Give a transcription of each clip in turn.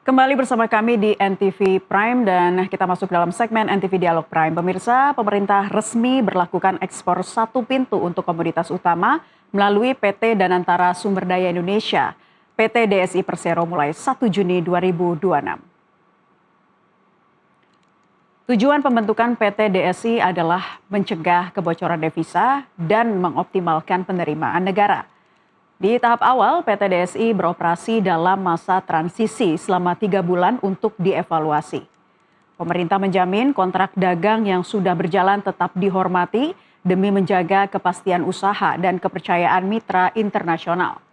Kembali bersama kami di NTV Prime dan kita masuk dalam segmen NTV Dialog Prime. Pemirsa, pemerintah resmi berlakukan ekspor satu pintu untuk komoditas utama melalui PT Danantara Sumber Daya Indonesia, PT DSI Persero mulai 1 Juni 2026. Tujuan pembentukan PT DSI adalah mencegah kebocoran devisa dan mengoptimalkan penerimaan negara. Di tahap awal, PT DSI beroperasi dalam masa transisi selama 3 bulan untuk dievaluasi. Pemerintah menjamin kontrak dagang yang sudah berjalan tetap dihormati demi menjaga kepastian usaha dan kepercayaan mitra internasional.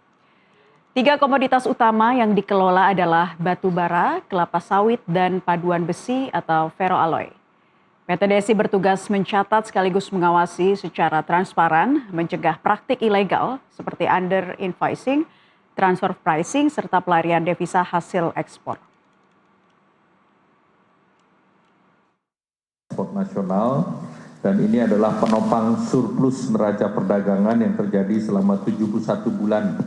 3 komoditas utama yang dikelola adalah batu bara, kelapa sawit, dan paduan besi atau ferroalloy. PT DSI bertugas mencatat sekaligus mengawasi secara transparan, mencegah praktik ilegal seperti under invoicing, transfer pricing, serta pelarian devisa hasil ekspor. Ekspor nasional, dan ini adalah penopang surplus neraca perdagangan yang terjadi selama 71 bulan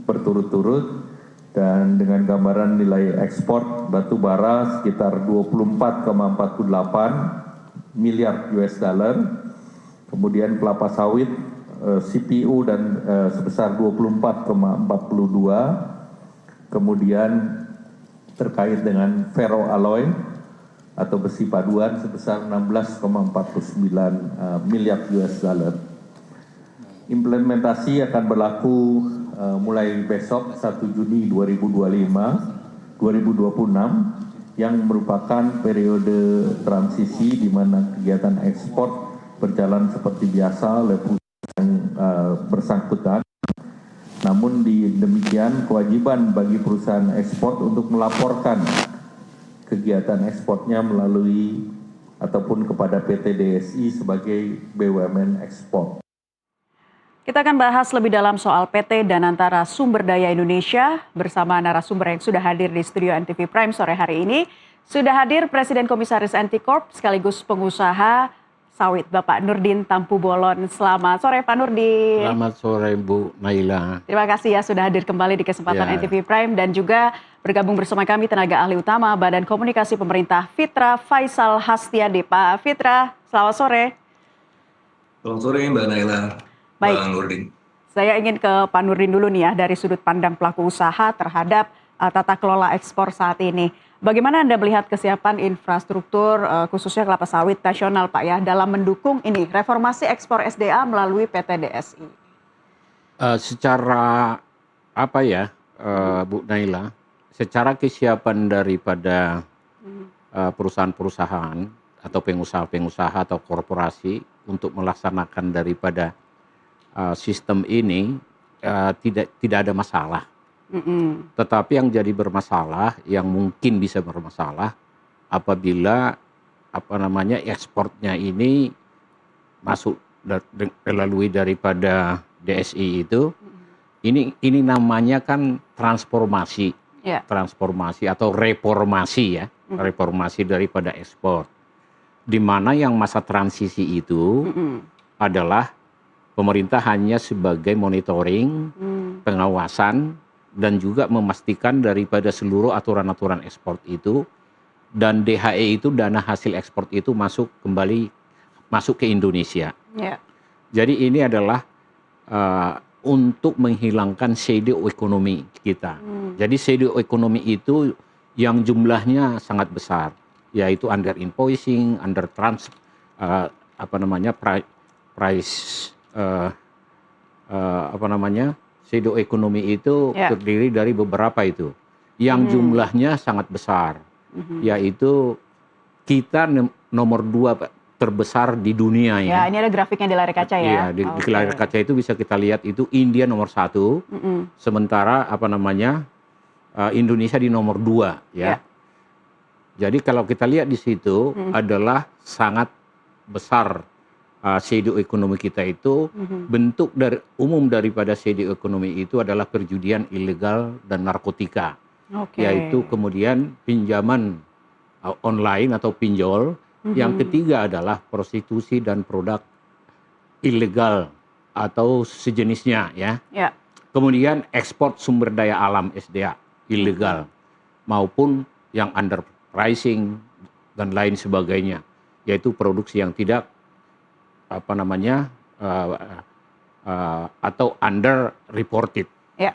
berturut-turut, dan dengan gambaran nilai ekspor batu bara sekitar 24,48 miliar US dollar, kemudian kelapa sawit CPO dan sebesar 24,42, kemudian terkait dengan ferroalloy atau besi paduan sebesar 16,49 miliar US dollar. Implementasi akan berlaku mulai besok 1 Juni 2026 yang merupakan periode transisi di mana kegiatan ekspor berjalan seperti biasa oleh perusahaan yang bersangkutan. Namun demikian kewajiban bagi perusahaan ekspor untuk melaporkan kegiatan ekspornya melalui ataupun kepada PT DSI sebagai BUMN ekspor. Kita akan bahas lebih dalam soal PT Danantara Sumber Daya Indonesia bersama narasumber yang sudah hadir di studio NTV Prime sore hari ini. Sudah hadir Presiden Komisaris Anticorp sekaligus pengusaha sawit Bapak Nurdin Tampu Bolon. Selamat sore Pak Nurdin. Selamat sore Bu Naila. Terima kasih ya sudah hadir kembali di kesempatan NTV Prime dan juga bergabung bersama kami tenaga ahli utama Badan Komunikasi Pemerintah Fitra Faisal Hastiadi. Pak Fitra, selamat sore. Selamat sore Mbak Naila. Baik, Bang Nurdin. Saya ingin ke Pak Nurdin dulu nih ya, dari sudut pandang pelaku usaha terhadap tata kelola ekspor saat ini. Bagaimana Anda melihat kesiapan infrastruktur khususnya kelapa sawit nasional Pak ya dalam mendukung ini reformasi ekspor SDA melalui PT DSI? Secara apa ya Bu Naila, secara kesiapan daripada perusahaan-perusahaan atau pengusaha-pengusaha atau korporasi untuk melaksanakan daripada sistem ini tidak ada masalah. Tetapi yang jadi bermasalah, yang mungkin bisa bermasalah apabila ekspornya ini masuk melalui daripada DSI itu, ini namanya kan transformasi, transformasi atau reformasi ya, reformasi daripada ekspor. Di mana yang masa transisi itu adalah pemerintah hanya sebagai monitoring, pengawasan, dan juga memastikan daripada seluruh aturan-aturan ekspor itu, dan DHE itu dana hasil ekspor itu masuk ke Indonesia. Jadi ini adalah untuk menghilangkan shadow ekonomi kita. Jadi shadow ekonomi itu yang jumlahnya sangat besar, yaitu under invoicing, under shadow ekonomi itu terdiri dari beberapa itu, yang jumlahnya sangat besar, yaitu kita nomor 2 terbesar di dunia ya. Ini ada grafiknya di layar kaca ya. Iya, di layar kaca itu bisa kita lihat itu India nomor 1, sementara Indonesia di nomor 2 ya. Jadi kalau kita lihat di situ adalah sangat besar. Shadow ekonomi kita itu bentuk umum daripada shadow ekonomi itu adalah perjudian ilegal dan narkotika, yaitu kemudian pinjaman online atau pinjol. Yang ketiga adalah prostitusi dan produk ilegal atau sejenisnya ya. Kemudian ekspor sumber daya alam SDA ilegal. maupun yang underpricing dan lain sebagainya, yaitu produksi yang tidak atau under reported. Ya.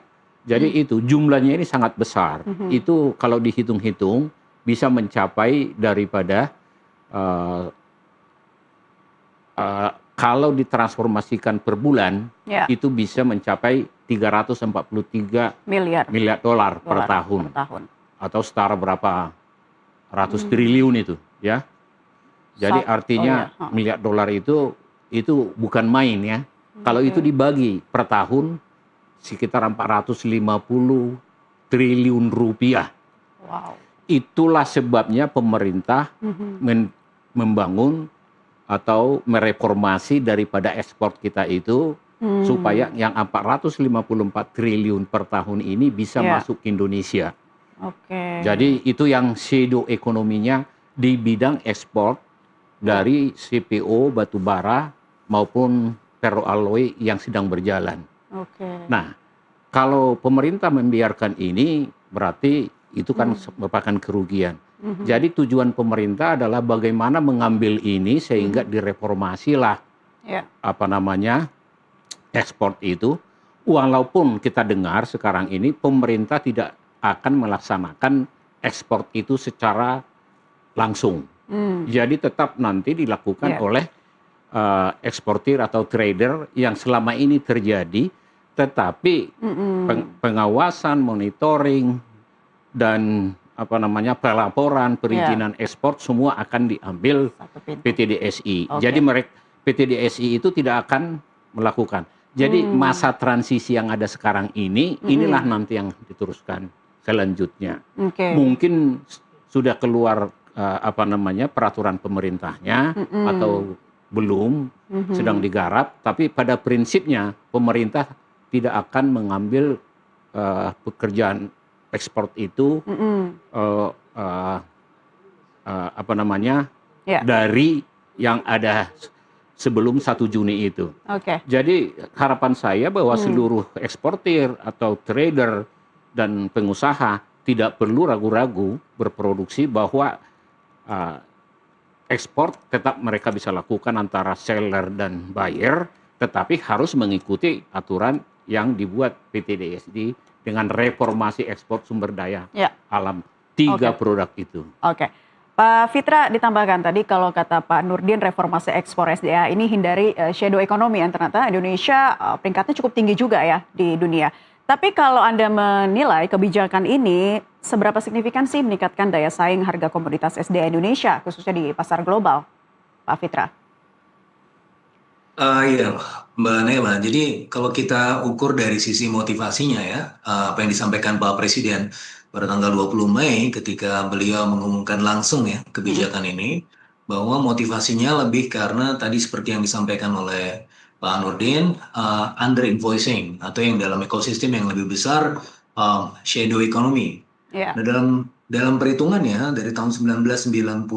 Jadi itu jumlahnya ini sangat besar. Itu kalau dihitung-hitung bisa mencapai daripada kalau ditransformasikan per bulan itu bisa mencapai 343 miliar dolar per tahun. Atau setara berapa ratus triliun itu, ya. Jadi artinya miliar dolar itu bukan main, ya. Kalau itu dibagi per tahun sekitar 450 triliun rupiah. Wow. Itulah sebabnya pemerintah membangun atau mereformasi daripada ekspor kita itu supaya yang 454 triliun per tahun ini bisa masuk ke Indonesia. Jadi itu yang shadow ekonominya di bidang ekspor dari CPO batubara maupun ferroalloy yang sedang berjalan. Nah, kalau pemerintah membiarkan ini berarti itu kan merupakan kerugian. Jadi tujuan pemerintah adalah bagaimana mengambil ini sehingga direformasilah ekspor itu. Walaupun kita dengar sekarang ini pemerintah tidak akan melaksanakan ekspor itu secara langsung. Jadi tetap nanti dilakukan oleh eksportir atau trader yang selama ini terjadi, tetapi pengawasan, monitoring dan pelaporan perizinan ekspor semua akan diambil PT DSI. Jadi PT DSI itu tidak akan melakukan. Jadi masa transisi yang ada sekarang inilah nanti yang diteruskan selanjutnya. Mungkin sudah keluar peraturan pemerintahnya atau belum, sedang digarap, tapi pada prinsipnya pemerintah tidak akan mengambil pekerjaan ekspor itu dari yang ada sebelum 1 Juni itu. Jadi harapan saya bahwa seluruh eksportir atau trader dan pengusaha tidak perlu ragu-ragu berproduksi bahwa ekspor tetap mereka bisa lakukan antara seller dan buyer, tetapi harus mengikuti aturan yang dibuat PT DSI dengan reformasi ekspor sumber daya alam 3 produk itu. Pak Fitra ditambahkan tadi kalau kata Pak Nurdin reformasi ekspor SDA ini hindari shadow economy yang ternyata Indonesia peringkatnya cukup tinggi juga ya di dunia. Tapi kalau Anda menilai kebijakan ini seberapa signifikan sih meningkatkan daya saing harga komoditas SDA Indonesia khususnya di pasar global, Pak Fitra? Iya, Mbak Nela. Jadi kalau kita ukur dari sisi motivasinya ya, apa yang disampaikan Pak Presiden pada tanggal 20 Mei ketika beliau mengumumkan langsung ya kebijakan ini, bahwa motivasinya lebih karena tadi seperti yang disampaikan oleh Pak Nurdin, under invoicing atau yang dalam ekosistem yang lebih besar, shadow economy. Nah, dalam perhitungannya dari tahun 1991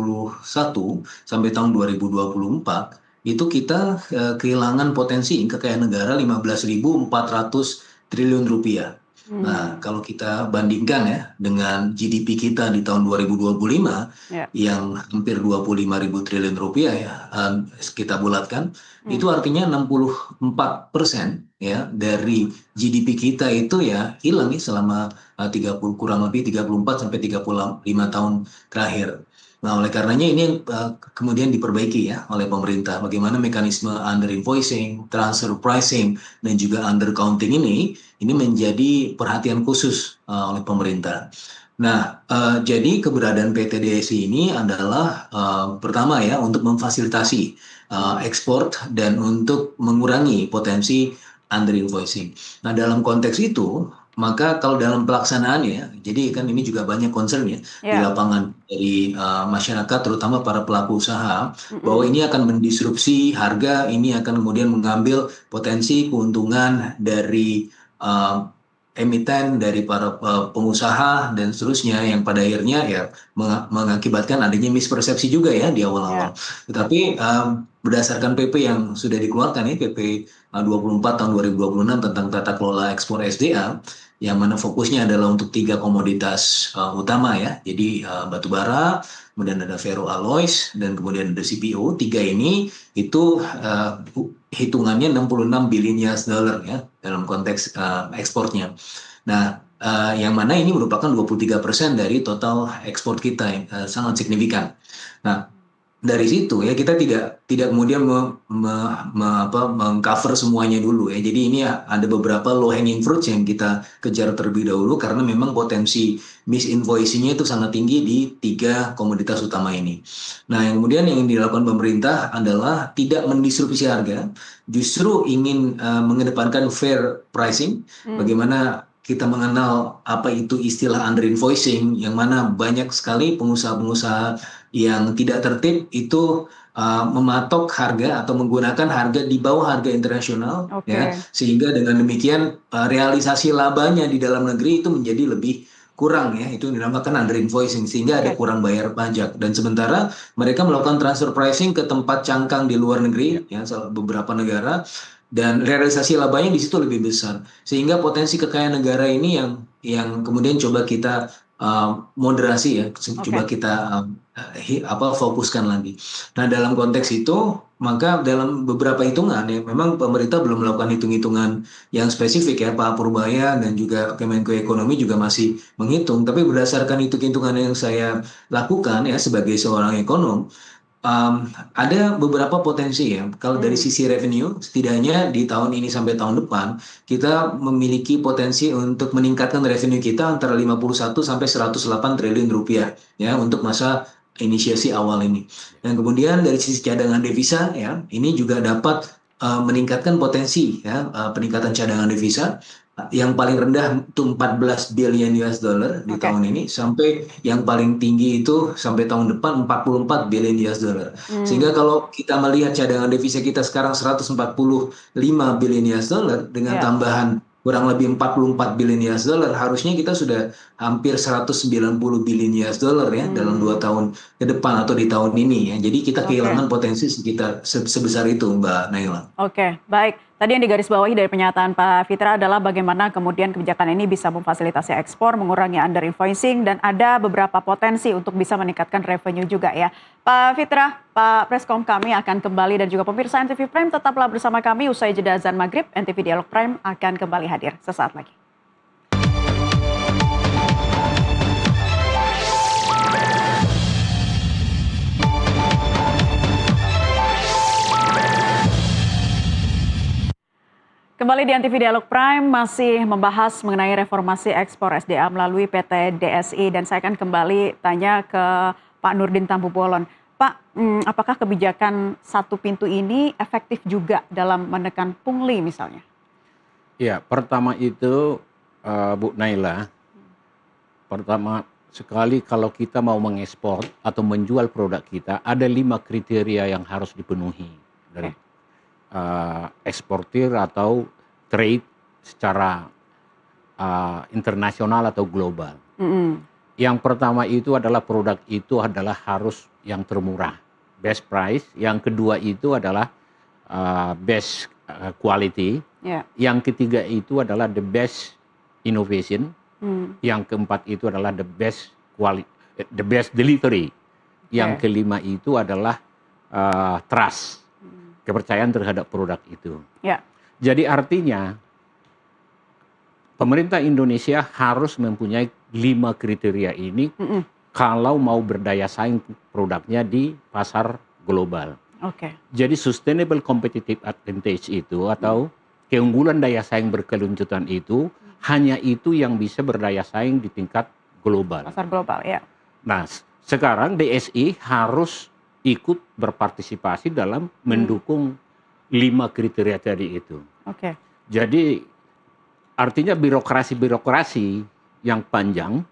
sampai tahun 2024 itu kita kehilangan potensi kekayaan negara 15.400 triliun rupiah. Nah, kalau kita bandingkan ya dengan GDP kita di tahun 2025 yang hampir 25.000 triliun rupiah ya, kita bulatkan, itu artinya 64% ya dari GDP kita itu ya hilang ya selama kurang lebih 34 sampai 35 tahun terakhir. Nah, oleh karenanya ini kemudian diperbaiki ya oleh pemerintah. Bagaimana mekanisme under invoicing, transfer pricing, dan juga under counting ini menjadi perhatian khusus oleh pemerintah. Nah, jadi keberadaan PT DSI ini adalah pertama ya untuk memfasilitasi ekspor dan untuk mengurangi potensi under invoicing. Nah, dalam konteks itu maka kalau dalam pelaksanaannya, jadi kan ini juga banyak concern ya di lapangan dari masyarakat, terutama para pelaku usaha, bahwa ini akan mendisrupsi harga, ini akan kemudian mengambil potensi keuntungan dari emiten, dari para pengusaha dan seterusnya yang pada akhirnya ya mengakibatkan adanya mispersepsi juga ya di Ya. awal-awal. Tetapi berdasarkan PP yang sudah dikeluarkan ya, PP 24 tahun 2026 tentang tata kelola ekspor SDA, yang mana fokusnya adalah untuk 3 komoditas utama ya. Jadi batu bara, kemudian ada ferroalloys, dan kemudian ada CPO. Tiga ini itu hitungannya 66 billion US dollar ya dalam konteks ekspornya. Nah, yang mana ini merupakan 23% dari total ekspor kita yang sangat signifikan. Nah, dari situ ya kita tidak kemudian mengcover semuanya dulu ya. Jadi ini ada beberapa low hanging fruits yang kita kejar terlebih dahulu karena memang potensi misinvoicingnya itu sangat tinggi di 3 komoditas utama ini. Nah, yang kemudian yang dilakukan pemerintah adalah tidak mendisrupsi harga, justru ingin mengedepankan fair pricing. Bagaimana kita mengenal apa itu istilah under invoicing, yang mana banyak sekali pengusaha-pengusaha yang tidak tertib itu mematok harga atau menggunakan harga di bawah harga internasional ya, Oke. sehingga dengan demikian realisasi labanya di dalam negeri itu menjadi lebih kurang ya, itu dinamakan under invoicing, sehingga ada Oke. kurang bayar pajak. Dan sementara mereka melakukan transfer pricing ke tempat cangkang di luar Ya. negeri ya, beberapa negara, dan realisasi labanya di situ lebih besar, sehingga potensi kekayaan negara ini yang kemudian coba kita moderasi ya, coba Oke. kita fokuskan lagi. Nah, dalam konteks itu, maka dalam beberapa hitungan ya, memang pemerintah belum melakukan hitung-hitungan yang spesifik ya, Pak Purbaya dan juga Kemenko Ekonomi juga masih menghitung. Tapi berdasarkan hitung-hitungan yang saya lakukan ya sebagai seorang ekonom, ada beberapa potensi ya. Kalau dari sisi revenue, setidaknya di tahun ini sampai tahun depan, kita memiliki potensi untuk meningkatkan revenue kita antara 51 sampai 108 triliun rupiah ya untuk masa inisiasi awal ini. Dan kemudian dari sisi cadangan devisa ya, ini juga dapat meningkatkan potensi ya, peningkatan cadangan devisa yang paling rendah itu 14 billion US dollar di Oke. tahun ini, sampai yang paling tinggi itu sampai tahun depan 44 billion US dollar. Sehingga kalau kita melihat cadangan devisa kita sekarang 145 billion US dollar dengan Ya. tambahan kurang lebih 44 billion US dollar, harusnya kita sudah hampir 190 billion US dollar ya dalam 2 tahun ke depan atau di tahun ini ya. Jadi kita Oke. kehilangan potensi sekitar sebesar itu, Mbak Naila. Oke, baik. Tadi yang digarisbawahi dari pernyataan Pak Fitra adalah bagaimana kemudian kebijakan ini bisa memfasilitasi ekspor, mengurangi under invoicing, dan ada beberapa potensi untuk bisa meningkatkan revenue juga ya. Pak Fitra, Pak Preskom kami akan kembali, dan juga pemirsa NTV Prime tetaplah bersama kami usai jeda azan maghrib. NTV Dialog Prime akan kembali hadir sesaat lagi. Kembali di NTV Dialog Prime masih membahas mengenai reformasi ekspor SDA melalui PT DSI, dan saya akan kembali tanya ke Pak Nurdin Tambubolon. Pak, apakah kebijakan satu pintu ini efektif juga dalam menekan pungli misalnya? Ya, pertama itu Bu Naila, pertama sekali kalau kita mau mengekspor atau menjual produk kita, ada 5 kriteria yang harus dipenuhi dari eksportir atau trade secara internasional atau global. Yang pertama itu adalah produk itu adalah harus yang termurah, best price. Yang kedua itu adalah best quality. Yeah. Yang ketiga itu adalah the best innovation. Yang keempat itu adalah the best quality, the best delivery. Yang kelima itu adalah trust, kepercayaan terhadap produk itu. Yeah. Jadi artinya pemerintah Indonesia harus mempunyai 5 kriteria ini kalau mau berdaya saing produknya di pasar global. Oke. Jadi sustainable competitive advantage itu atau keunggulan daya saing berkelanjutan itu hanya itu yang bisa berdaya saing di tingkat global. Pasar global, ya. Nah, sekarang DSI harus ikut berpartisipasi dalam mendukung 5 kriteria tadi itu. Oke. Jadi artinya birokrasi yang panjang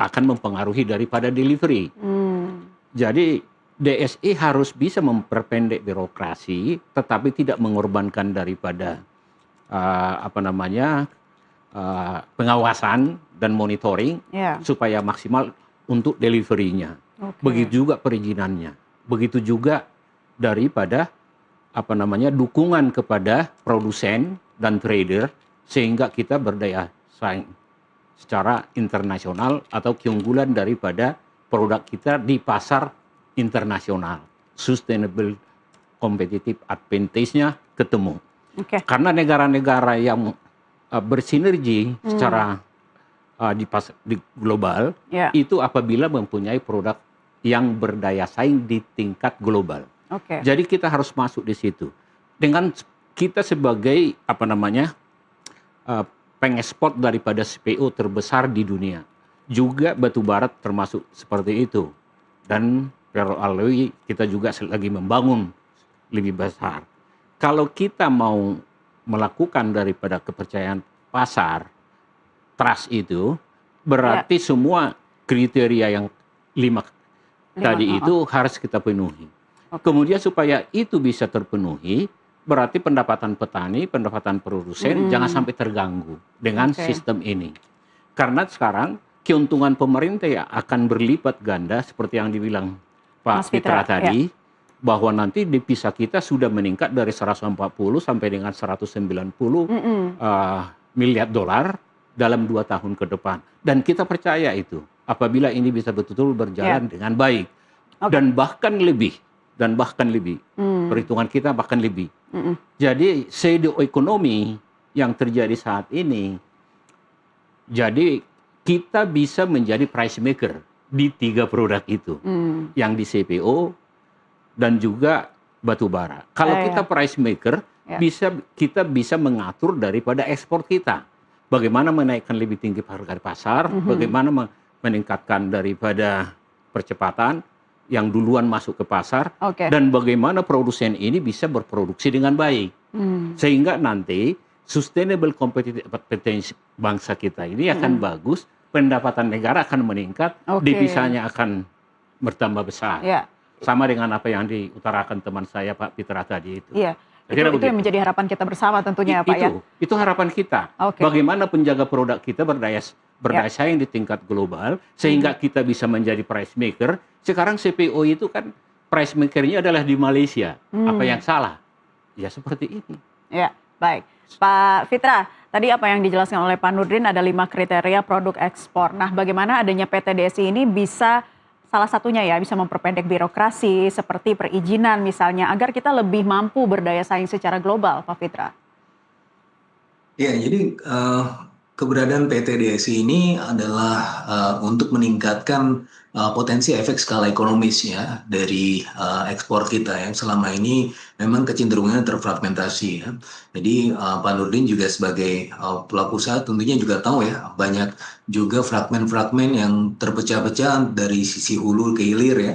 akan mempengaruhi daripada delivery. Jadi DSI harus bisa memperpendek birokrasi, tetapi tidak mengorbankan daripada pengawasan dan monitoring Ya. supaya maksimal untuk delivery-nya. Oke. Begitu juga perizinannya. Begitu juga daripada dukungan kepada produsen dan trader sehingga kita berdaya saing secara internasional atau keunggulan daripada produk kita di pasar internasional. Sustainable competitive advantage-nya ketemu. Oke. Karena negara-negara yang bersinergi secara di global, Ya. itu apabila mempunyai produk yang berdaya saing di tingkat global. Oke. Jadi kita harus masuk di situ. Dengan kita sebagai pengekspor daripada CPO terbesar di dunia. Juga batu bara termasuk seperti itu. Dan ferroalloy kita juga lagi membangun lebih besar. Kalau kita mau melakukan daripada kepercayaan pasar, trust itu, berarti semua kriteria yang lima tadi itu harus kita penuhi. Kemudian supaya itu bisa terpenuhi, berarti pendapatan petani, pendapatan produsen jangan sampai terganggu dengan sistem ini. Karena sekarang keuntungan pemerintah ya akan berlipat ganda seperti yang dibilang Pak Fitra tadi, bahwa nanti devisa kita sudah meningkat dari 140 sampai dengan 190 miliar dolar dalam 2 tahun ke depan. Dan kita percaya itu apabila ini bisa betul-betul berjalan dengan baik dan bahkan lebih. Perhitungan kita bahkan lebih. Jadi pseudo ekonomi yang terjadi saat ini, jadi kita bisa menjadi price maker di 3 produk itu, yang di CPO dan juga batu bara. Kalau kita price maker, kita bisa mengatur daripada ekspor kita. Bagaimana menaikkan lebih tinggi harga di pasar, bagaimana meningkatkan daripada percepatan yang duluan masuk ke pasar, dan bagaimana produsen ini bisa berproduksi dengan baik. Sehingga nanti sustainable competitive advantage bangsa kita ini akan bagus, pendapatan negara akan meningkat, devisanya akan bertambah besar. Sama dengan apa yang diutarakan teman saya Pak Fitra tadi itu. Iya. Itu yang menjadi harapan kita bersama tentunya Pak ya. Itu harapan kita. Bagaimana penjaga produk kita berdaya saing di tingkat global sehingga kita bisa menjadi price maker. Sekarang CPO itu kan price maker-nya adalah di Malaysia. Apa yang salah? Ya seperti ini. Ya, baik. Pak Fitra, tadi apa yang dijelaskan oleh Pak Nurdin ada 5 kriteria produk ekspor. Nah, bagaimana adanya PT DSI ini bisa salah satunya ya bisa memperpendek birokrasi seperti perizinan misalnya agar kita lebih mampu berdaya saing secara global, Pak Fitra. Ya, jadi keberadaan PT DSI ini adalah untuk meningkatkan potensi efek skala ekonomis ya dari ekspor kita yang selama ini memang kecenderungannya terfragmentasi ya. Jadi Pak Nurdin juga sebagai pelaku usaha tentunya juga tahu ya banyak juga fragmen-fragmen yang terpecah-pecah dari sisi hulu ke hilir ya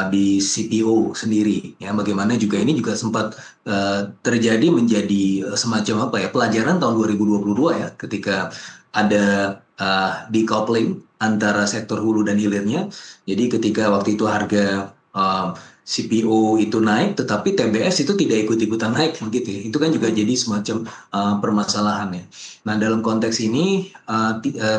di CPO sendiri ya. Bagaimana juga ini juga sempat terjadi menjadi semacam pelajaran tahun 2022 ya ketika ada decoupling antara sektor hulu dan hilirnya. Jadi ketika waktu itu harga CPO itu naik, tetapi TBS itu tidak ikut-ikutan naik, begitu ya. Itu kan juga jadi semacam permasalahan ya. Nah dalam konteks ini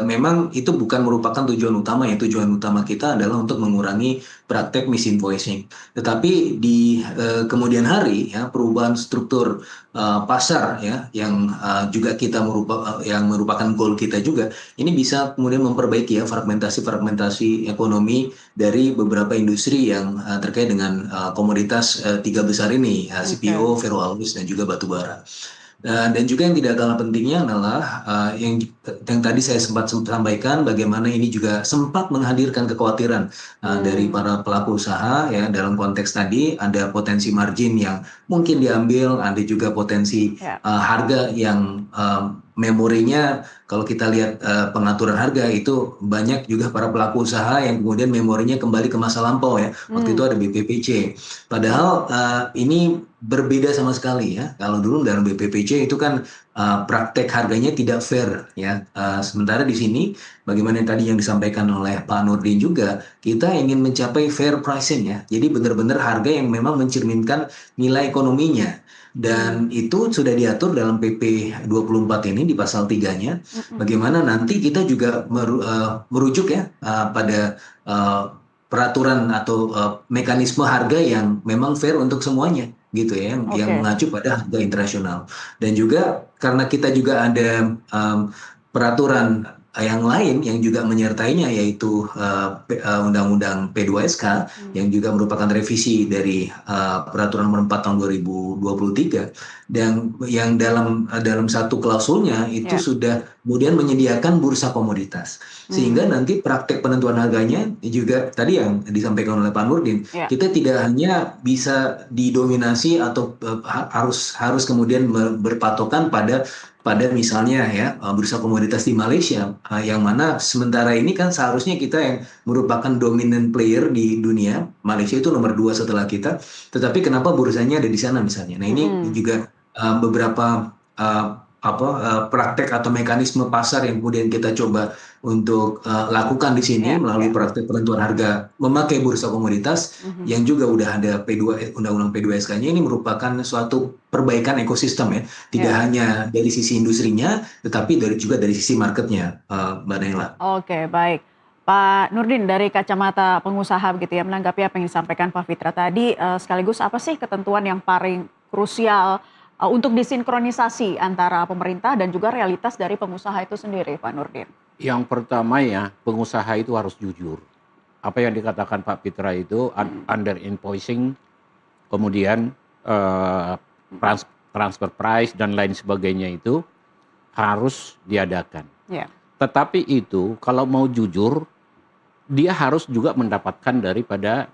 memang itu bukan merupakan tujuan utama ya. Tujuan utama kita adalah untuk mengurangi praktek misinvoicing. Tetapi di kemudian hari ya perubahan struktur pasar ya yang juga kita yang merupakan goal kita juga ini bisa kemudian memperbaiki ya fragmentasi ekonomi dari beberapa industri yang terkait dengan komoditas 3 besar ini CPO, ferroalloys dan juga batu bara. Dan juga yang tidak kalah pentingnya adalah yang tadi saya sempat sampaikan bagaimana ini juga sempat menghadirkan kekhawatiran dari para pelaku usaha ya dalam konteks tadi ada potensi margin yang mungkin diambil, ada juga potensi harga yang memorinya kalau kita lihat pengaturan harga itu banyak juga para pelaku usaha yang kemudian memorinya kembali ke masa lampau ya. Waktu itu ada BPPC. Padahal ini berbeda sama sekali ya. Kalau dulu dalam BPPC itu kan praktek harganya tidak fair ya. Sementara di sini bagaimana tadi yang disampaikan oleh Pak Nurdin juga, kita ingin mencapai fair pricing ya. Jadi benar-benar harga yang memang mencerminkan nilai ekonominya. Dan itu sudah diatur dalam PP 24 ini di pasal 3-nya, bagaimana nanti kita juga merujuk ya pada peraturan atau mekanisme harga yang memang fair untuk semuanya gitu ya, yang Oke. mengacu pada harga internasional. Dan juga karena kita juga ada peraturan yang lain yang juga menyertainya, yaitu Undang-Undang P2SK yang juga merupakan revisi dari Peraturan Nomor 4 Tahun 2023, dan yang dalam satu klausulnya itu Ya. sudah kemudian menyediakan bursa komoditas, sehingga nanti praktek penentuan harganya juga tadi yang disampaikan oleh Pak Nurdin, Ya. kita tidak hanya bisa didominasi atau harus kemudian berpatokan pada misalnya ya bursa komoditas di Malaysia, yang mana sementara ini kan seharusnya kita yang merupakan dominant player di dunia. Malaysia itu nomor 2 setelah kita, tetapi kenapa bursanya ada di sana misalnya. Nah, ini juga beberapa praktek atau mekanisme pasar yang kemudian kita coba untuk lakukan di sini melalui praktek penentuan harga memakai bursa komoditas, yang juga udah ada Undang-Undang P2SK-nya. Ini merupakan suatu perbaikan ekosistem ya, tidak hanya dari sisi industrinya, tetapi juga dari sisi marketnya, Mbak Naila. Oke, baik. Pak Nurdin, dari kacamata pengusaha begitu ya, menanggapi apa yang disampaikan Pak Fitra tadi, sekaligus apa sih ketentuan yang paling krusial untuk disinkronisasi antara pemerintah dan juga realitas dari pengusaha itu sendiri, Pak Nurdin? Yang pertama ya, pengusaha itu harus jujur. Apa yang dikatakan Pak Fitra itu under invoicing, kemudian transfer price dan lain sebagainya itu harus diadakan. Ya. Tetapi itu kalau mau jujur, dia harus juga mendapatkan daripada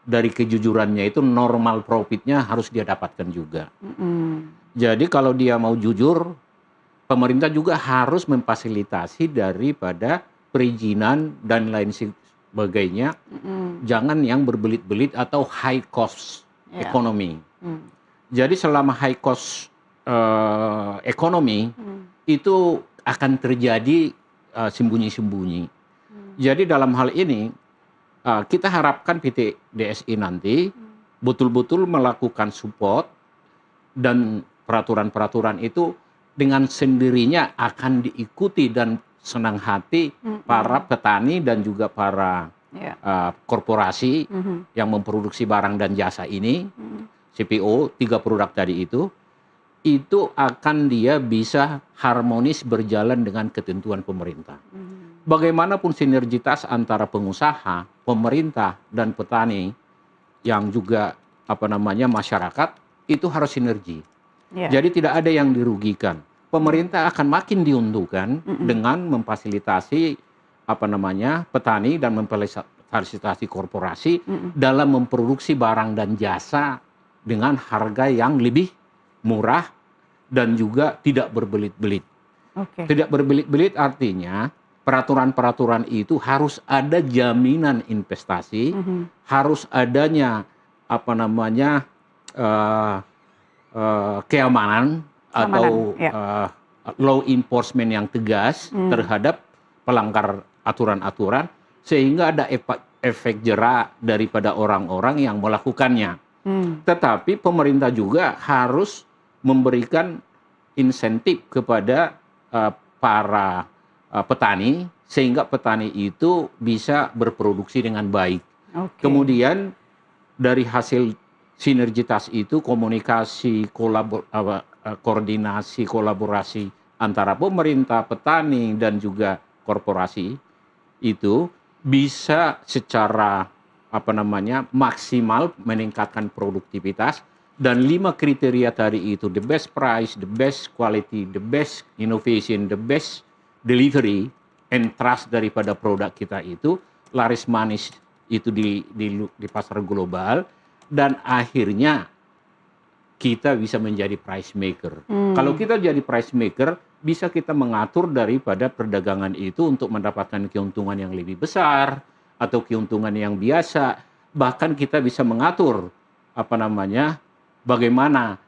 dari kejujurannya itu normal profitnya harus dia dapatkan juga. Jadi kalau dia mau jujur, pemerintah juga harus memfasilitasi daripada perizinan dan lain sebagainya. Jangan yang berbelit-belit atau high cost ekonomi. Jadi selama high cost ekonomi itu akan terjadi sembunyi-sembunyi. Jadi dalam hal ini kita harapkan PT DSI nanti betul-betul melakukan support, dan peraturan-peraturan itu dengan sendirinya akan diikuti dan senang hati para petani dan juga para korporasi yang memproduksi barang dan jasa ini, CPO, 3 produk tadi itu akan dia bisa harmonis berjalan dengan ketentuan pemerintah. Bagaimanapun sinergitas antara pengusaha, pemerintah, dan petani yang juga masyarakat itu harus sinergi. Jadi tidak ada yang dirugikan. Pemerintah akan makin diuntungkan dengan memfasilitasi petani dan memfasilitasi korporasi dalam memproduksi barang dan jasa dengan harga yang lebih murah dan juga tidak berbelit-belit. Tidak berbelit-belit artinya peraturan-peraturan itu harus ada jaminan investasi, harus adanya keamanan atau law enforcement yang tegas terhadap pelanggar aturan-aturan, sehingga ada efek jera daripada orang-orang yang melakukannya. Tetapi pemerintah juga harus memberikan insentif kepada para petani, sehingga petani itu bisa berproduksi dengan baik. Kemudian dari hasil sinergitas itu, komunikasi, koordinasi, kolaborasi antara pemerintah, petani, dan juga korporasi itu bisa secara maksimal meningkatkan produktivitas. Dan 5 kriteria tadi itu, the best price, the best quality, the best innovation, the best delivery and trust daripada produk kita itu laris manis itu di pasar global, dan akhirnya kita bisa menjadi price maker. Kalau kita jadi price maker, bisa kita mengatur daripada perdagangan itu untuk mendapatkan keuntungan yang lebih besar atau keuntungan yang biasa. Bahkan kita bisa mengatur bagaimana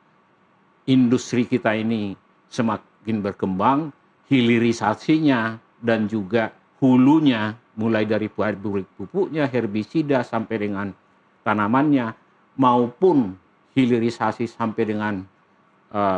industri kita ini semakin berkembang, hilirisasinya dan juga hulunya, mulai dari pupuknya, herbisida sampai dengan tanamannya, maupun hilirisasi sampai dengan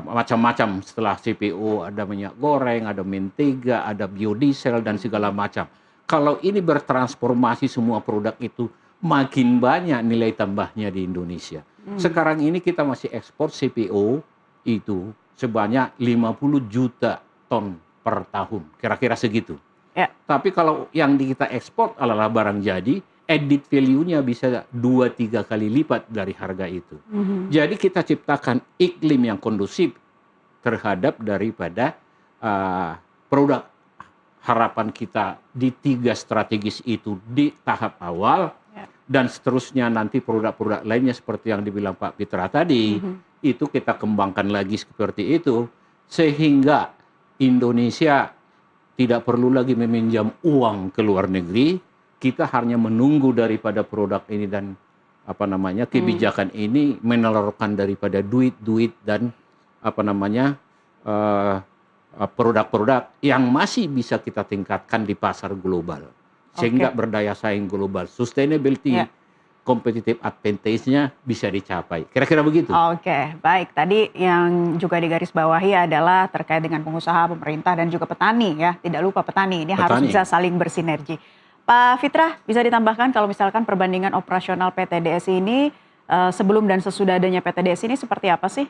macam-macam. Setelah CPO ada minyak goreng, ada mentega, ada biodiesel dan segala macam. Kalau ini bertransformasi semua produk itu, makin banyak nilai tambahnya di Indonesia. Sekarang ini kita masih ekspor CPO itu sebanyak 50 juta ton per tahun, kira-kira segitu. Ya. Tapi kalau yang kita ekspor adalah barang jadi, added value-nya bisa 2-3 kali lipat dari harga itu. Jadi kita ciptakan iklim yang kondusif terhadap daripada produk. Harapan kita di 3 strategis itu di tahap awal, dan seterusnya nanti produk-produk lainnya seperti yang dibilang Pak Pitra tadi, itu kita kembangkan lagi seperti itu, sehingga Indonesia tidak perlu lagi meminjam uang ke luar negeri. Kita hanya menunggu daripada produk ini dan kebijakan ini menelurkan daripada duit dan produk-produk yang masih bisa kita tingkatkan di pasar global, sehingga berdaya saing global, sustainability, competitive advantage-nya bisa dicapai. Kira-kira begitu. Oke, baik. Tadi yang juga digarisbawahi adalah terkait dengan pengusaha, pemerintah, dan juga petani ya. Tidak lupa petani, ini harus bisa saling bersinergi. Pak Fitra, bisa ditambahkan kalau misalkan perbandingan operasional PT DSI ini sebelum dan sesudah adanya PT DSI ini seperti apa sih?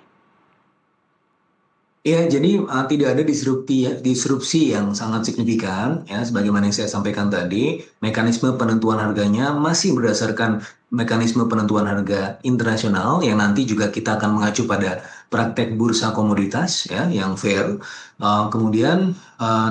Ya, jadi tidak ada disrupsi yang sangat signifikan, ya, sebagaimana yang saya sampaikan tadi, mekanisme penentuan harganya masih berdasarkan mekanisme penentuan harga internasional yang nanti juga kita akan mengacu pada praktek bursa komoditas, ya, yang fair. Kemudian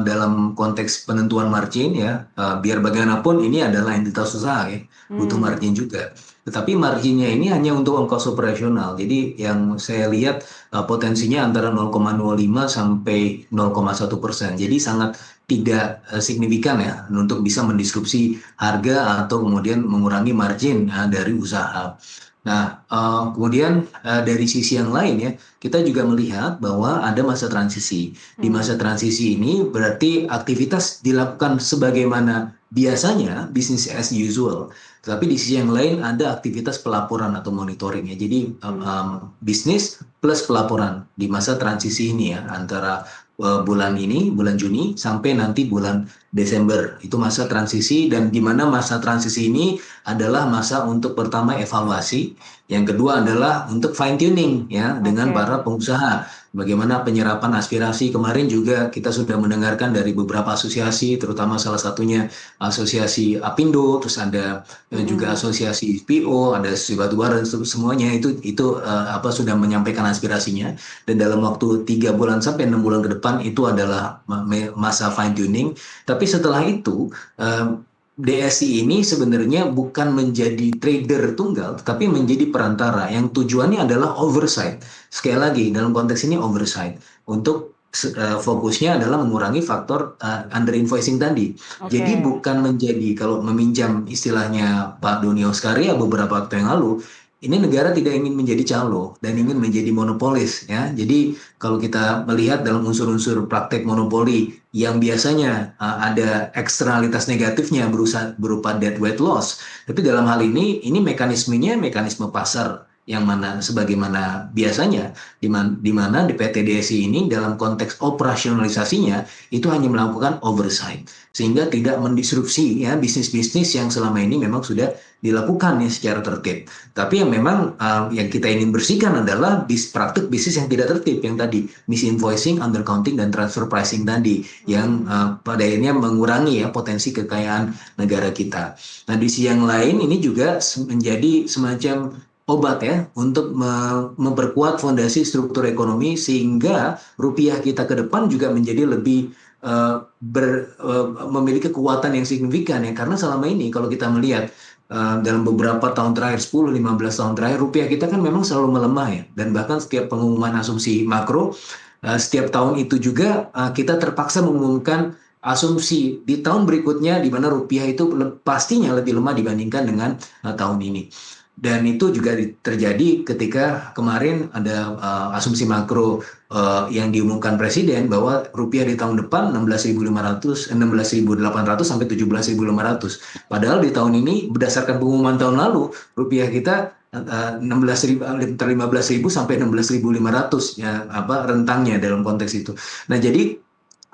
dalam konteks penentuan margin, ya, biar bagaimanapun ini adalah entitas usaha, ya, butuh margin juga. Tetapi marginnya ini hanya untuk ongkos operasional. Jadi yang saya lihat potensinya antara 0,05 sampai 0,1%. Jadi sangat tidak signifikan ya untuk bisa mendisrupsi harga atau kemudian mengurangi margin dari usaha. Nah, kemudian dari sisi yang lain ya, kita juga melihat bahwa ada masa transisi. Di masa transisi ini berarti aktivitas dilakukan sebagaimana biasanya, business as usual. Tapi di sisi yang lain ada aktivitas pelaporan atau monitoring ya. Jadi bisnis plus pelaporan di masa transisi ini ya, antara bulan Juni sampai nanti bulan Desember. Itu masa transisi, dan di mana masa transisi ini adalah masa untuk pertama evaluasi, yang kedua adalah untuk fine tuning ya dengan para pengusaha. Bagaimana penyerapan aspirasi. Kemarin juga kita sudah mendengarkan dari beberapa asosiasi, terutama salah satunya asosiasi Apindo, terus ada juga asosiasi PO, ada asosiasi batubara, semuanya itu sudah menyampaikan aspirasinya. Dan dalam waktu 3 bulan sampai 6 bulan ke depan itu adalah masa fine tuning. Tapi setelah itu DSI ini sebenarnya bukan menjadi trader tunggal, tetapi menjadi perantara yang tujuannya adalah oversight. Sekali lagi, dalam konteks ini oversight. Untuk fokusnya adalah mengurangi faktor under invoicing tadi. Jadi bukan menjadi, kalau meminjam istilahnya Pak Doni Oskaria beberapa waktu yang lalu, ini negara tidak ingin menjadi calo dan ingin menjadi monopolis ya. Jadi kalau kita melihat dalam unsur-unsur praktek monopoli yang biasanya ada eksternalitas negatifnya berupa deadweight loss, tapi dalam hal ini mekanismenya mekanisme pasar yang mana sebagaimana biasanya di mana di PT DSI ini dalam konteks operasionalisasinya itu hanya melakukan oversight sehingga tidak mendisrupsi ya bisnis-bisnis yang selama ini memang sudah dilakukan ya secara tertib. Tapi yang memang yang kita ingin bersihkan adalah praktik bisnis yang tidak tertib, yang tadi misinvoicing, undercounting, dan transfer pricing tadi yang pada akhirnya mengurangi ya potensi kekayaan negara kita. Nah di sisi yang lain ini juga menjadi semacam obat ya untuk memperkuat fondasi struktur ekonomi sehingga rupiah kita ke depan juga menjadi lebih memiliki kekuatan yang signifikan ya, karena selama ini kalau kita melihat dalam beberapa tahun terakhir 10-15 tahun terakhir rupiah kita kan memang selalu melemah ya, dan bahkan setiap pengumuman asumsi makro setiap tahun itu juga kita terpaksa mengumumkan asumsi di tahun berikutnya di mana rupiah itu pastinya lebih lemah dibandingkan dengan tahun ini. Dan itu juga terjadi ketika kemarin ada asumsi makro yang diumumkan Presiden bahwa rupiah di tahun depan 16.800 sampai 17.500. Padahal di tahun ini berdasarkan pengumuman tahun lalu rupiah kita 16.000, antara 15.000 sampai 16.500 ya rentangnya dalam konteks itu. Nah, jadi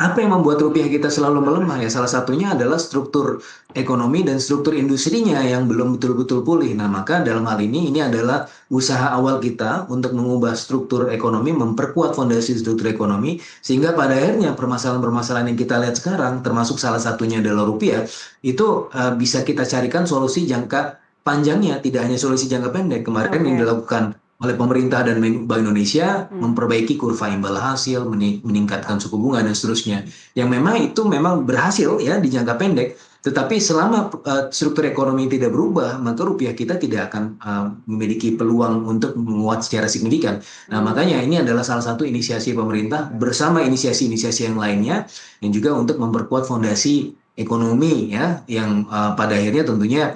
apa yang membuat rupiah kita selalu melemah ya? Salah satunya adalah struktur ekonomi dan struktur industrinya yang belum betul-betul pulih. Nah, maka dalam hal ini adalah usaha awal kita untuk mengubah struktur ekonomi, memperkuat fondasi struktur ekonomi, sehingga pada akhirnya permasalahan-permasalahan yang kita lihat sekarang, termasuk salah satunya adalah rupiah, itu bisa kita carikan solusi jangka panjangnya, tidak hanya solusi jangka pendek. Kemarin yang dilakukan oleh pemerintah dan Bank Indonesia memperbaiki kurva imbal hasil, meningkatkan suku bunga dan seterusnya. Yang memang berhasil ya di jangka pendek. Tetapi selama struktur ekonomi tidak berubah, maka rupiah kita tidak akan memiliki peluang untuk menguat secara signifikan. Nah, makanya ini adalah salah satu inisiasi pemerintah bersama inisiasi-inisiasi yang lainnya, yang juga untuk memperkuat fondasi ekonomi ya, yang pada akhirnya tentunya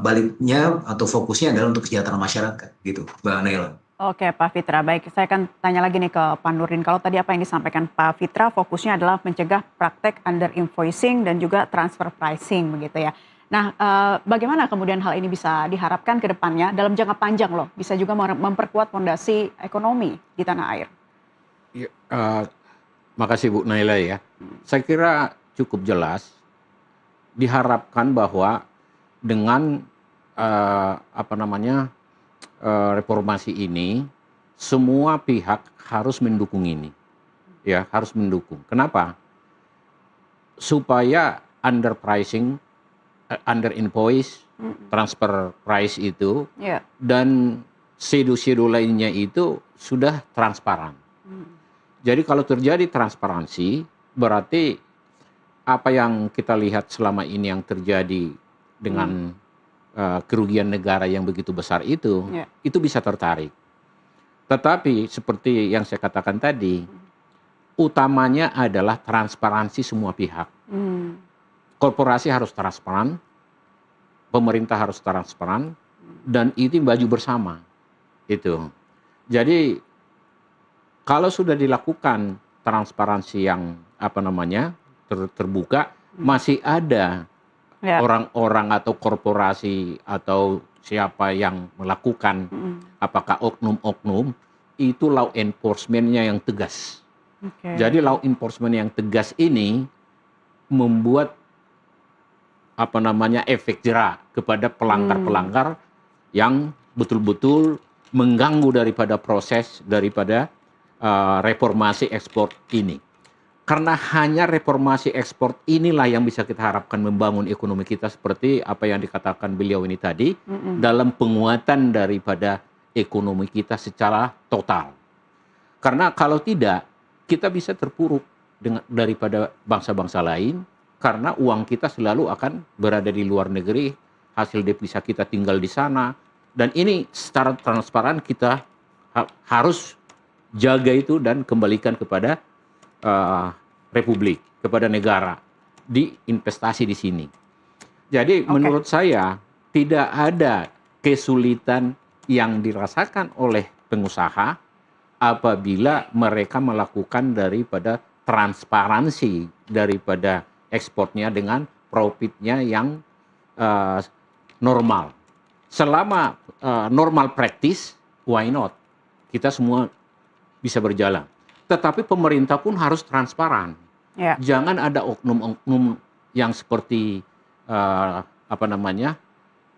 baliknya atau fokusnya adalah untuk kesejahteraan masyarakat gitu, Mbak Naila. Oke Pak Fitra, baik saya akan tanya lagi nih ke Pak Nurdin. Kalau tadi apa yang disampaikan Pak Fitra fokusnya adalah mencegah praktek under invoicing dan juga transfer pricing begitu ya. Nah bagaimana kemudian hal ini bisa diharapkan ke depannya dalam jangka panjang loh, bisa juga memperkuat fondasi ekonomi di tanah air? Ya, makasih Bu Naila ya. Saya kira cukup jelas diharapkan bahwa dengan reformasi ini semua pihak harus mendukung ini, ya harus mendukung. Kenapa? Supaya underpricing, under invoice, transfer price itu dan shadow lainnya itu sudah transparan. Jadi kalau terjadi transparansi, berarti apa yang kita lihat selama ini yang terjadi dengan kerugian negara yang begitu besar itu bisa tertarik. Tetapi seperti yang saya katakan tadi, utamanya adalah transparansi semua pihak. Korporasi harus transparan, pemerintah harus transparan, dan itu baju bersama. Itu. Jadi kalau sudah dilakukan transparansi yang terbuka, masih ada orang-orang atau korporasi atau siapa yang melakukan, apakah oknum-oknum, itu law enforcement-nya yang tegas. Jadi law enforcement yang tegas ini membuat efek jera kepada pelanggar-pelanggar yang betul-betul mengganggu daripada proses daripada reformasi ekspor ini. Karena hanya reformasi ekspor inilah yang bisa kita harapkan membangun ekonomi kita seperti apa yang dikatakan beliau ini tadi, dalam penguatan daripada ekonomi kita secara total. Karena kalau tidak, kita bisa terpuruk daripada bangsa-bangsa lain, karena uang kita selalu akan berada di luar negeri, hasil devisa kita tinggal di sana, dan ini secara transparan kita harus jaga itu dan kembalikan kepada republik, kepada negara, diinvestasi di sini. Jadi menurut saya tidak ada kesulitan yang dirasakan oleh pengusaha apabila mereka melakukan daripada transparansi daripada ekspornya dengan profitnya yang normal. Selama normal practice, why not? Kita semua bisa berjalan. Tetapi pemerintah pun harus transparan. Jangan ada oknum-oknum yang seperti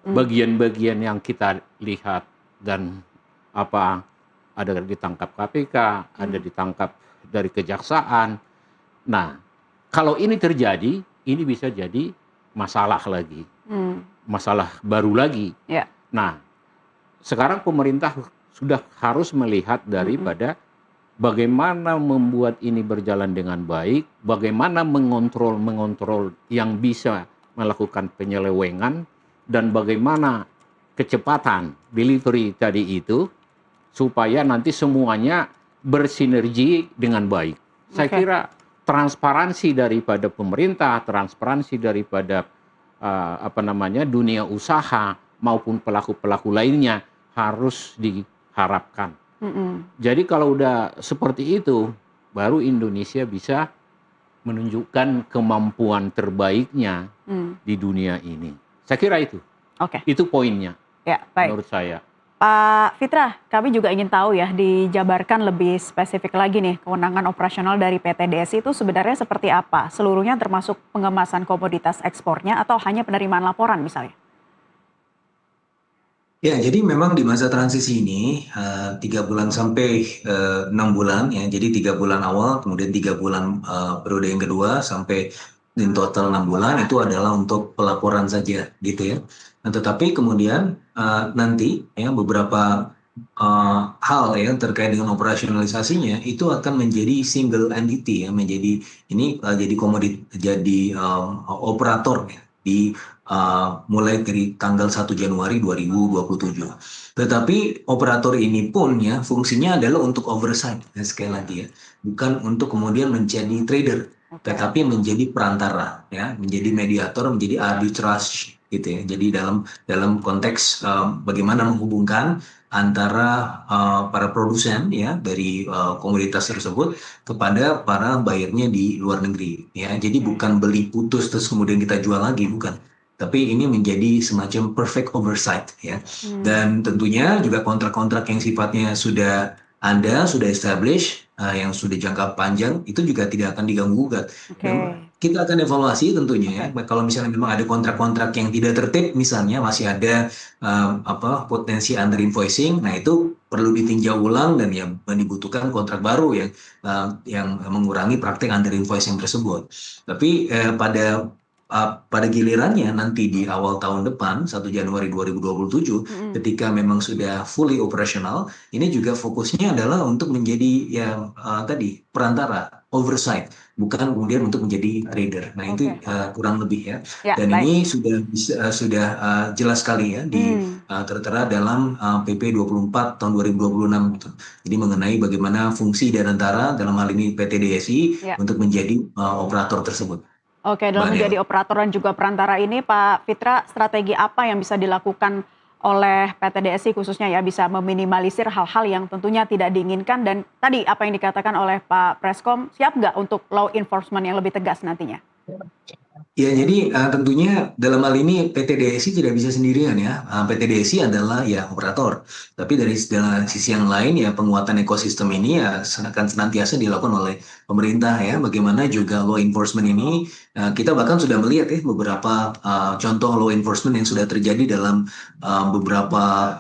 bagian-bagian yang kita lihat dan ada ditangkap KPK, ada ditangkap dari kejaksaan. Nah, kalau ini terjadi, ini bisa jadi masalah lagi, masalah baru lagi. Nah, sekarang pemerintah sudah harus melihat daripada bagaimana membuat ini berjalan dengan baik, bagaimana mengontrol yang bisa melakukan penyelewengan, dan bagaimana kecepatan delivery tadi itu, supaya nanti semuanya bersinergi dengan baik. Saya kira transparansi daripada pemerintah, transparansi daripada dunia usaha maupun pelaku-pelaku lainnya harus diharapkan. Jadi kalau udah seperti itu, baru Indonesia bisa menunjukkan kemampuan terbaiknya di dunia ini. Saya kira itu. Itu poinnya menurut saya. Pak Fitra, kami juga ingin tahu ya, dijabarkan lebih spesifik lagi nih, kewenangan operasional dari PT DSI itu sebenarnya seperti apa? Seluruhnya termasuk pengemasan komoditas ekspornya atau hanya penerimaan laporan misalnya? Ya, jadi memang di masa transisi ini 3 bulan sampai 6 bulan ya. Jadi 3 bulan awal, kemudian 3 bulan periode yang kedua sampai in total 6 bulan itu adalah untuk pelaporan saja, gitu ya. Nah, tetapi kemudian nanti ya beberapa hal ya terkait dengan operasionalisasinya itu akan menjadi single entity ya, menjadi ini jadi operator ya di mulai dari tanggal 1 Januari 2027. Tetapi operator ini pun ya fungsinya adalah untuk oversight ya, sekali lagi ya, bukan untuk kemudian menjadi trader, Oke. tetapi menjadi perantara ya, menjadi mediator, menjadi arbitrage gitu ya. Jadi dalam konteks bagaimana menghubungkan antara para produsen ya dari komoditas tersebut kepada para buyernya di luar negeri ya. Jadi bukan beli putus terus kemudian kita jual lagi, bukan. Tapi ini menjadi semacam perfect oversight ya. Dan tentunya juga kontrak-kontrak yang sifatnya sudah ada, sudah established, yang sudah jangka panjang itu juga tidak akan diganggu-gugat. Oke. Kita akan evaluasi tentunya ya. Oke. Kalau misalnya memang ada kontrak-kontrak yang tidak tertib, misalnya masih ada potensi under invoicing, nah itu perlu ditinjau ulang dan ya dibutuhkan kontrak baru yang mengurangi praktik under invoicing tersebut. Tapi pada gilirannya nanti di awal tahun depan 1 Januari 2027 ketika memang sudah fully operational, ini juga fokusnya adalah untuk menjadi ya tadi perantara, oversight, bukan kemudian untuk menjadi trader. Nah itu kurang lebih ya. Ya, Dan baik. ini sudah jelas sekali ya tertera dalam PP 24 tahun 2026 gitu. Jadi mengenai bagaimana fungsi dan antara dalam hal ini PT DSI Ya. untuk menjadi operator tersebut. Oke, dalam Mbak menjadi Nel. operator dan juga perantara ini, Pak Fitra, strategi apa yang bisa dilakukan oleh PT DSI khususnya ya, bisa meminimalisir hal-hal yang tentunya tidak diinginkan, dan tadi apa yang dikatakan oleh Pak Preskom, siap nggak untuk law enforcement yang lebih tegas nantinya? Ya, jadi tentunya dalam hal ini PT DSI tidak bisa sendirian ya. PT DSI adalah ya operator. Tapi dari sisi yang lain ya penguatan ekosistem ini ya akan senantiasa dilakukan oleh pemerintah ya. Bagaimana juga law enforcement ini kita bahkan sudah melihat ya beberapa contoh law enforcement yang sudah terjadi dalam beberapa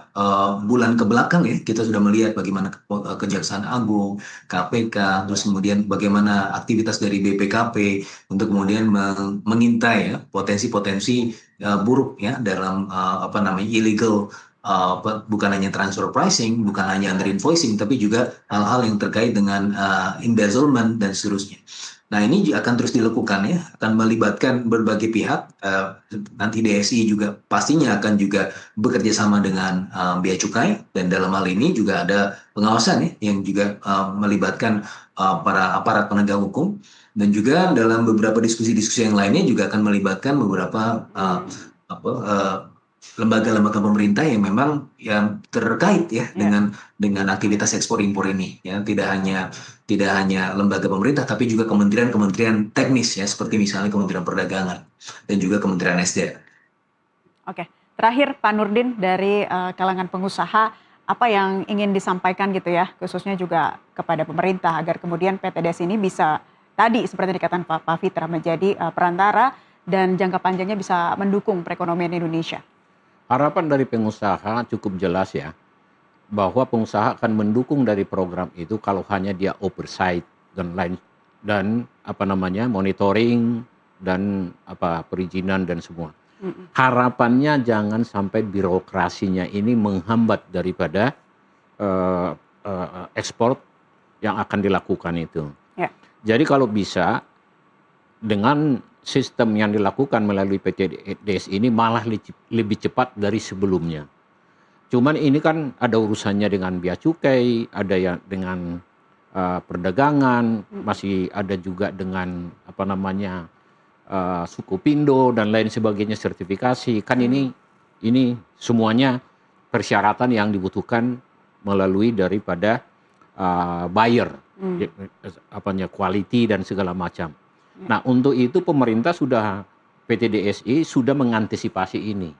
bulan ke belakang ya. Kita sudah melihat bagaimana Kejaksaan Agung, KPK, terus kemudian bagaimana aktivitas dari BPKP untuk kemudian mengintai ya potensi-potensi buruk ya dalam illegal bukan hanya transfer pricing, bukan hanya under invoicing, tapi juga hal-hal yang terkait dengan embezzlement dan seterusnya. Nah ini akan terus dilakukan ya, akan melibatkan berbagai pihak. Nanti DSI juga pastinya akan juga bekerja sama dengan Bea Cukai, dan dalam hal ini juga ada pengawasan ya yang juga melibatkan para aparat penegak hukum. Dan juga dalam beberapa diskusi-diskusi yang lainnya juga akan melibatkan beberapa lembaga-lembaga pemerintah yang memang yang terkait ya dengan aktivitas ekspor impor ini ya, tidak hanya lembaga pemerintah tapi juga kementerian teknis ya, seperti misalnya Kementerian Perdagangan dan juga Kementerian SDM. Oke, terakhir Pak Nurdin dari kalangan pengusaha, apa yang ingin disampaikan gitu ya, khususnya juga kepada pemerintah agar kemudian PT DSI ini bisa tadi seperti dikatakan Pak Fitra menjadi perantara dan jangka panjangnya bisa mendukung perekonomian Indonesia. Harapan dari pengusaha cukup jelas ya, bahwa pengusaha akan mendukung dari program itu kalau hanya dia oversight dan monitoring dan perizinan dan semua. Harapannya jangan sampai birokrasinya ini menghambat daripada ekspor yang akan dilakukan itu. Ya. Jadi kalau bisa dengan sistem yang dilakukan melalui PT DSI ini malah lebih cepat dari sebelumnya. Cuman ini kan ada urusannya dengan Bea Cukai, ada yang dengan perdagangan, masih ada juga dengan suku Pindo dan lain sebagainya, sertifikasi. Kan ini semuanya persyaratan yang dibutuhkan melalui daripada buyer, quality dan segala macam. Nah, untuk itu pemerintah PT DSI sudah mengantisipasi ini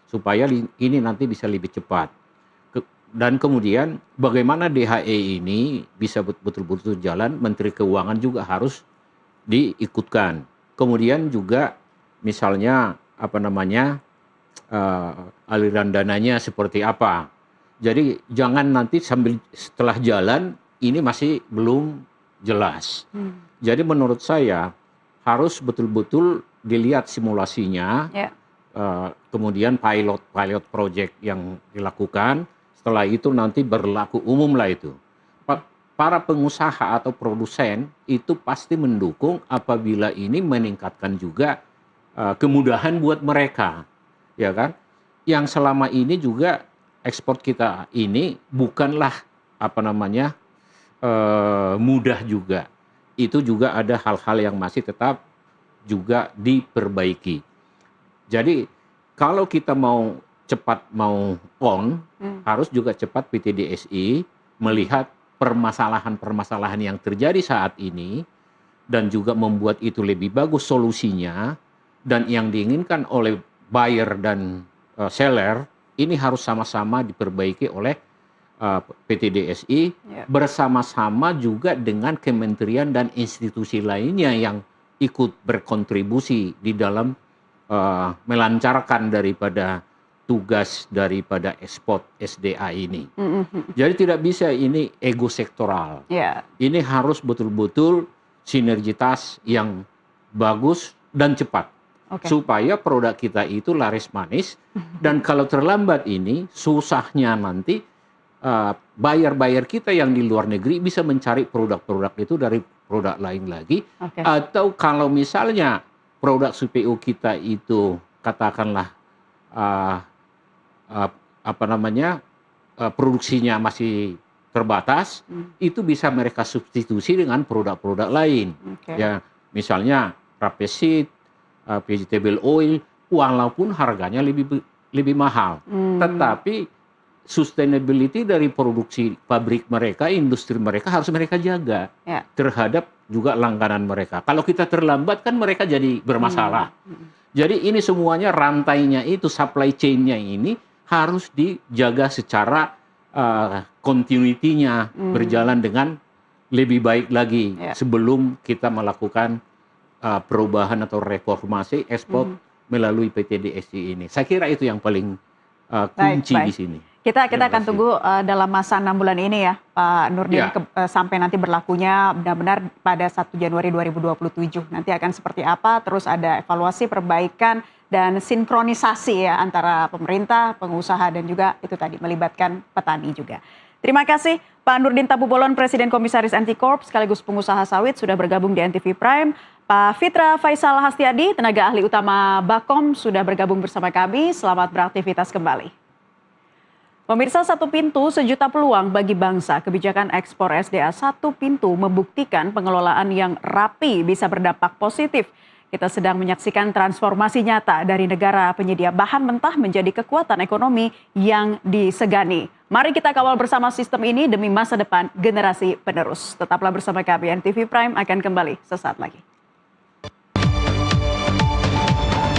supaya ini nanti bisa lebih cepat. Dan kemudian bagaimana DHE ini bisa betul-betul jalan, Menteri Keuangan juga harus diikutkan. Kemudian juga misalnya aliran dananya seperti apa. Jadi jangan nanti setelah jalan ini masih belum jelas. Jadi menurut saya harus betul-betul dilihat simulasinya, kemudian pilot project yang dilakukan. Setelah itu nanti berlaku umum lah itu. Para pengusaha atau produsen itu pasti mendukung apabila ini meningkatkan juga kemudahan buat mereka, ya kan? Yang selama ini juga ekspor kita ini bukanlah mudah juga. Itu juga ada hal-hal yang masih tetap juga diperbaiki. Jadi kalau kita mau cepat on, harus juga cepat PT DSI melihat permasalahan-permasalahan yang terjadi saat ini dan juga membuat itu lebih bagus solusinya, dan yang diinginkan oleh buyer dan seller ini harus sama-sama diperbaiki oleh PT DSI bersama-sama juga dengan kementerian dan institusi lainnya yang ikut berkontribusi di dalam melancarkan daripada tugas daripada ekspor SDA ini. Jadi tidak bisa ini ego sektoral. Ini harus betul-betul sinergitas yang bagus dan cepat. Supaya produk kita itu laris manis. Dan kalau terlambat ini, susahnya nanti buyer-buyer kita yang di luar negeri bisa mencari produk-produk itu dari produk lain lagi. Atau kalau misalnya produk CPO kita itu katakanlah produksinya masih terbatas, itu bisa mereka substitusi dengan produk-produk lain. Ya, misalnya rapeseed, vegetable oil, walaupun harganya lebih mahal, tetapi sustainability dari produksi pabrik mereka, industri mereka harus mereka jaga terhadap juga langganan mereka. Kalau kita terlambat kan mereka jadi bermasalah. Jadi ini semuanya rantainya itu, supply chain-nya ini harus dijaga secara continuity-nya berjalan dengan lebih baik lagi sebelum kita melakukan perubahan atau reformasi ekspor melalui PT DSI ini. Saya kira itu yang paling kunci di sini. Kita akan tunggu dalam masa 6 bulan ini ya Pak Nurdin, sampai nanti berlakunya benar-benar pada 1 Januari 2027. Nanti akan seperti apa, terus ada evaluasi, perbaikan, dan sinkronisasi ya antara pemerintah, pengusaha, dan juga itu tadi melibatkan petani juga. Terima kasih Pak Nurdin Tabubolon, Presiden Komisaris Antikorp sekaligus pengusaha sawit sudah bergabung di NTV Prime. Pak Fitra Faisal Hastiadi, tenaga ahli utama Bakom sudah bergabung bersama kami. Selamat beraktivitas kembali. Pemirsa, satu pintu sejuta peluang bagi bangsa. Kebijakan ekspor SDA satu pintu membuktikan pengelolaan yang rapi bisa berdampak positif. Kita sedang menyaksikan transformasi nyata dari negara penyedia bahan mentah menjadi kekuatan ekonomi yang disegani. Mari kita kawal bersama sistem ini demi masa depan generasi penerus. Tetaplah bersama kami, NTV Prime akan kembali sesaat lagi.